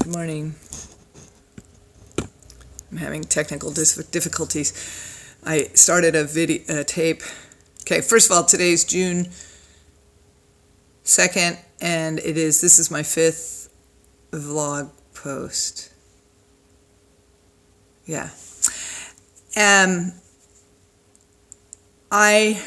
Good morning. I'm having technical difficulties. I started a tape. Okay, first of all, today's June 2nd, and this is my 5th vlog post. Yeah. I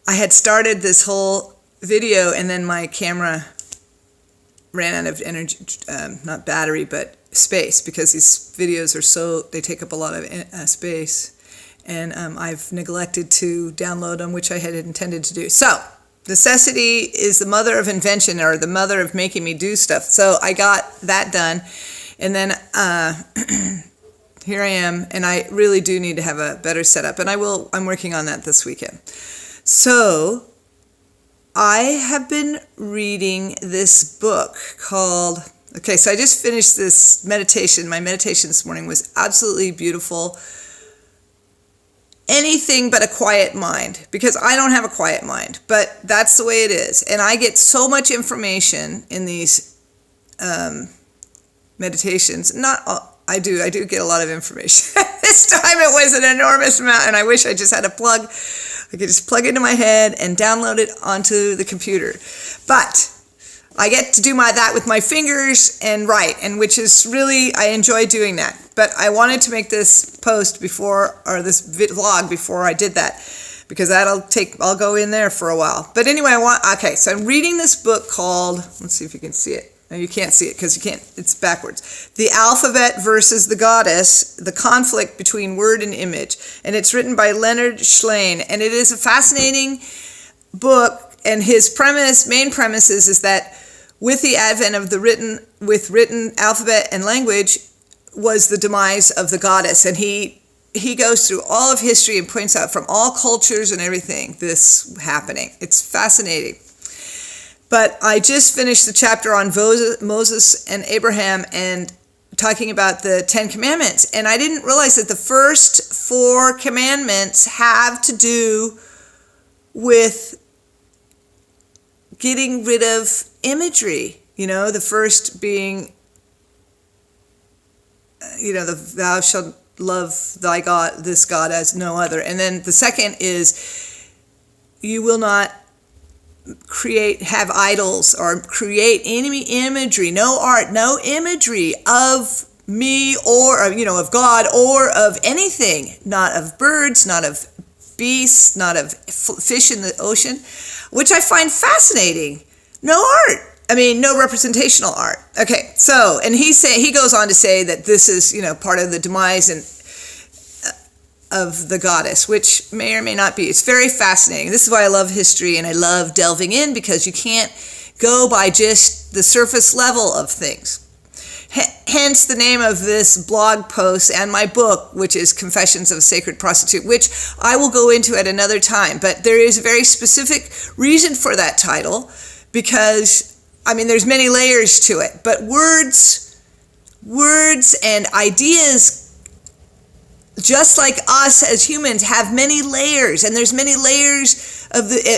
had started this whole video, and then my camera ran out of energy, not battery, but space, because these videos they take up a lot of space, and I've neglected to download them, which I had intended to do. So, necessity is the mother of invention, or the mother of making me do stuff. So I got that done, and then here I am, and I really do need to have a better setup, and I'm working on that this weekend. So I have been reading this book called, so I just finished this meditation. My meditation this morning was absolutely beautiful. Anything but a quiet mind, because I don't have a quiet mind, but that's the way it is. And I get so much information in these meditations. I do get a lot of information. This time it was an enormous amount, and I wish I just had a plug. I could just plug it into my head and download it onto the computer. But I get to do that with my fingers and write, and which is really, I enjoy doing that. But I wanted to make this post before, or this vlog before I did that, because I'll go in there for a while. But anyway, so I'm reading this book called, let's see if you can see it. No, you can't see it because it's backwards. The Alphabet versus the Goddess, the Conflict Between Word and Image. And it's written by Leonard Schlein. And it is a fascinating book. And his main premise is that with the advent of the written alphabet and language was the demise of the goddess. And he goes through all of history and points out from all cultures and everything this happening. It's fascinating. But I just finished the chapter on Moses and Abraham and talking about the 10 Commandments. And I didn't realize that the first 4 commandments have to do with getting rid of imagery. The first being, thou shalt love thy God, this God as no other. And then the second is, you will not have idols or create any imagery, no art, no imagery of me or of God or of anything, not of birds, not of beasts, not of fish in the ocean, which I find fascinating. No art. No representational art. Okay, so, and he goes on to say that this is, part of the demise of the goddess, which may or may not be. It's very fascinating. This is why I love history, and I love delving in, because you can't go by just the surface level of things. Hence the name of this blog post and my book, which is Confessions of a Sacred Prostitute, which I will go into at another time. But there is a very specific reason for that title, because, there's many layers to it. But words and ideas, just like us as humans, have many layers, and there's many layers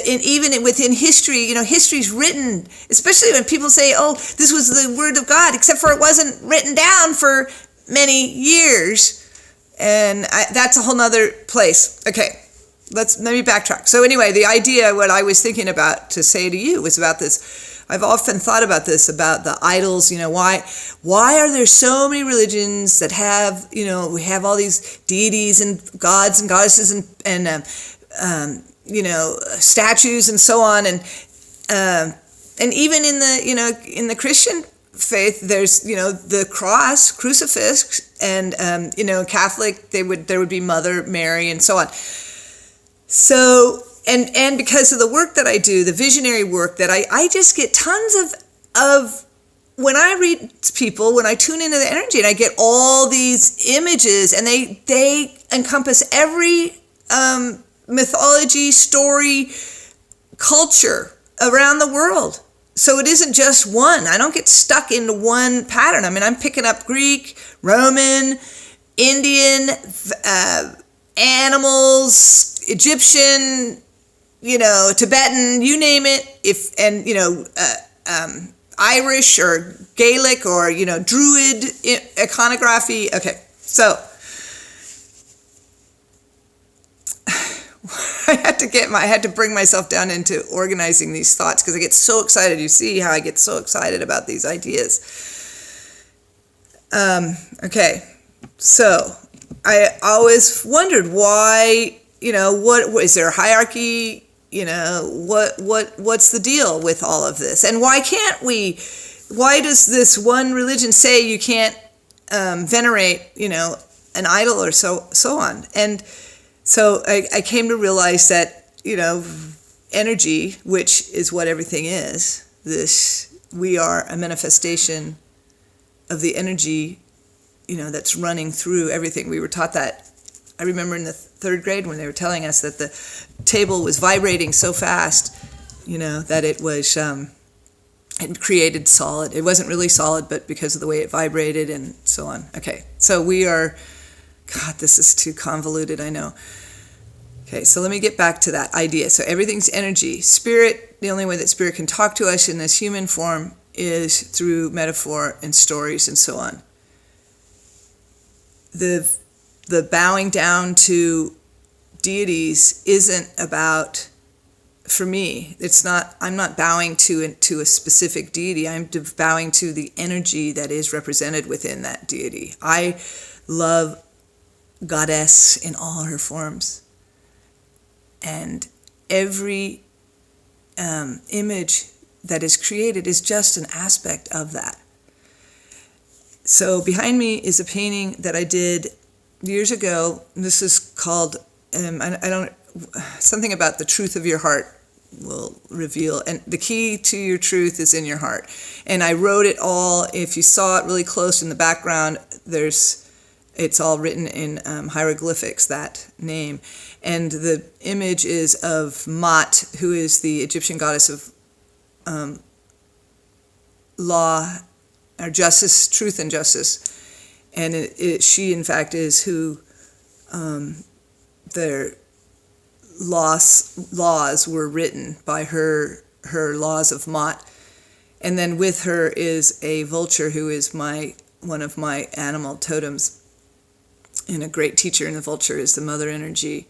even within history. History's written, especially when people say, "Oh, this was the word of God," except for it wasn't written down for many years, and that's a whole nother place. Okay, let me backtrack. So anyway, the idea, what I was thinking about to say to you was about this. I've often thought about this, about the idols. Why are there so many religions that have, we have all these deities and gods and goddesses and statues and so on, and even in the in the Christian faith, there's the cross, crucifix, and Catholic, there would be Mother Mary and so on. So. And because of the work that I do, the visionary work, that I just get tons of when I read people, when I tune into the energy, and I get all these images, and they encompass every mythology, story, culture around the world. So it isn't just one. I don't get stuck into one pattern. I'm picking up Greek, Roman, Indian, animals, Egyptian, Tibetan, you name it. Irish or Gaelic or, Druid iconography. Okay, so I had to bring myself down into organizing these thoughts because I get so excited. You see how I get so excited about these ideas. Okay, so I always wondered why, what is there a hierarchy? What's the deal with all of this? And why does this one religion say you can't venerate, an idol or so on? And so I came to realize that, energy, which is what everything is, we are a manifestation of the energy, that's running through everything. We were taught that. I remember in the third grade when they were telling us that the table was vibrating so fast, that it was, it created solid. It wasn't really solid, but because of the way it vibrated and so on. Okay, so we are, God, this is too convoluted, I know. Okay, so let me get back to that idea. So everything's energy. Spirit, the only way that spirit can talk to us in this human form is through metaphor and stories and so on. The bowing down to deities isn't about, for me, I'm not bowing to a specific deity. I'm bowing to the energy that is represented within that deity. I love Goddess in all her forms. And every image that is created is just an aspect of that. So behind me is a painting that I did years ago. This is called, something about the truth of your heart will reveal. And the key to your truth is in your heart. And I wrote it all. If you saw it really close in the background, it's all written in hieroglyphics, that name. And the image is of Mat, who is the Egyptian goddess of law, or justice, truth and justice. And she, in fact, is who their laws were written by her laws of Mat. And then with her is a vulture who is one of my animal totems, and a great teacher, and the vulture is the mother energy.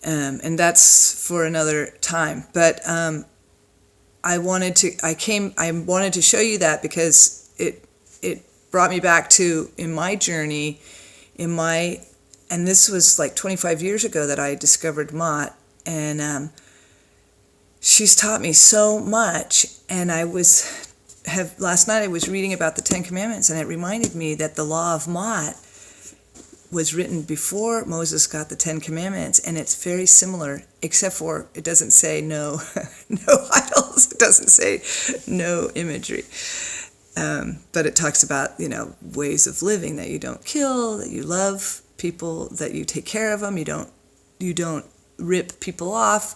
And that's for another time. But I wanted to show you that because it brought me back to, in my journey, and this was like 25 years ago that I discovered Mott, and she's taught me so much. And last night I was reading about the Ten Commandments, and it reminded me that the law of Mott was written before Moses got the Ten Commandments, and it's very similar, except for it doesn't say no idols, it doesn't say no imagery. But it talks about, ways of living, that you don't kill, that you love people, that you take care of them, you don't rip people off.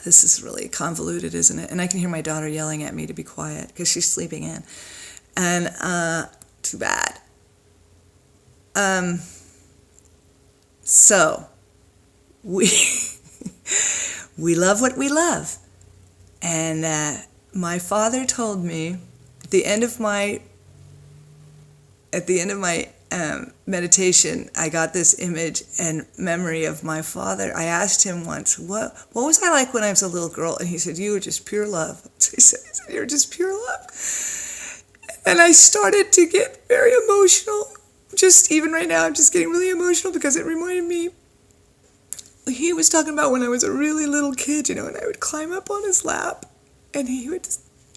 This is really convoluted, isn't it? And I can hear my daughter yelling at me to be quiet because she's sleeping in. And too bad. So we love what we love. And my father told me at the end of my meditation, I got this image and memory of my father. I asked him once, what was I like when I was a little girl? And he said, you were just pure love. So he said, you were just pure love. And I started to get very emotional. Just even right now, I'm just getting really emotional because it reminded me, he was talking about when I was a really little kid, and I would climb up on his lap, and he would,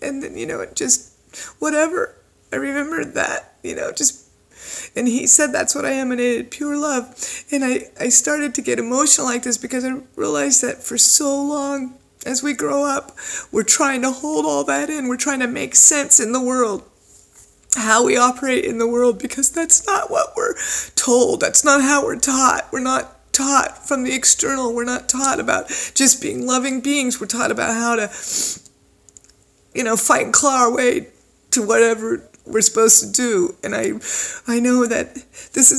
and then, just whatever. I remembered that, and he said that's what I emanated, pure love. And I started to get emotional like this because I realized that for so long, as we grow up, we're trying to hold all that in. We're trying to make sense in the world, how we operate in the world, because that's not what we're told. That's not how we're taught. We're not taught from the external. We're not taught about just being loving beings. We're taught about how to, fight and claw our way to whatever we're supposed to do. And I know that this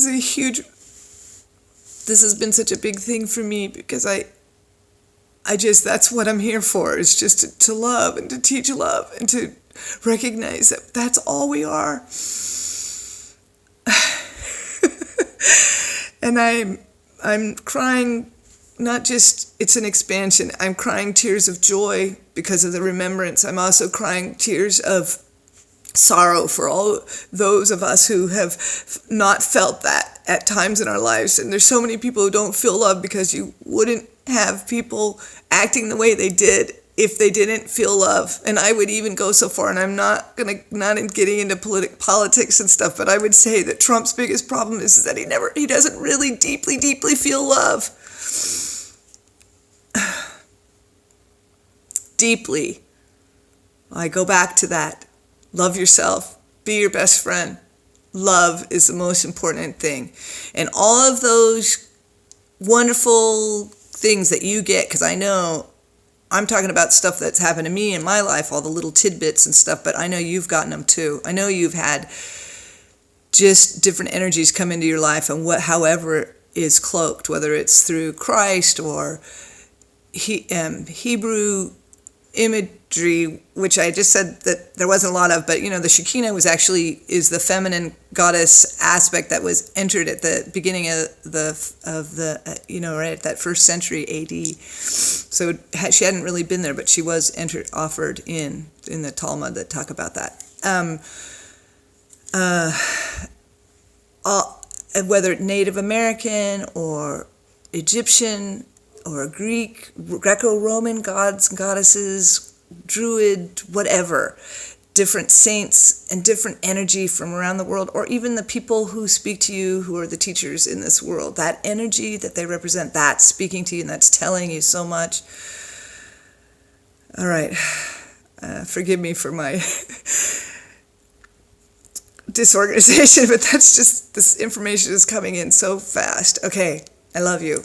has been such a big thing for me because that's what I'm here for, is just to love and to teach love and to recognize that that's all we are. And I'm crying, not just, it's an expansion, I'm crying tears of joy because of the remembrance. I'm also crying tears of sorrow for all those of us who have not felt that at times in our lives. And there's so many people who don't feel love because you wouldn't have people acting the way they did if they didn't feel love. And I would even go so far, and I'm not in getting into politics and stuff, but I would say that Trump's biggest problem is that he doesn't really deeply feel love. Deeply. I go back to that. Love yourself. Be your best friend. Love is the most important thing. And all of those wonderful things that you get, because I know I'm talking about stuff that's happened to me in my life, all the little tidbits and stuff, but I know you've gotten them too. I know you've had just different energies come into your life, and however is cloaked, whether it's through Christ or Hebrew imagery, which I just said that there wasn't a lot of, but the Shekinah is the feminine goddess aspect that was entered at the beginning of the right at that first century AD. So she hadn't really been there, but she was offered in the Talmud that talk about that. Whether Native American or Egyptian or Greek, Greco-Roman gods and goddesses, Druid, whatever, different saints and different energy from around the world, or even the people who speak to you who are the teachers in this world, that energy that they represent, that's speaking to you and that's telling you so much. All right. Forgive me for my disorganization, but that's just, this information is coming in so fast. Okay, I love you.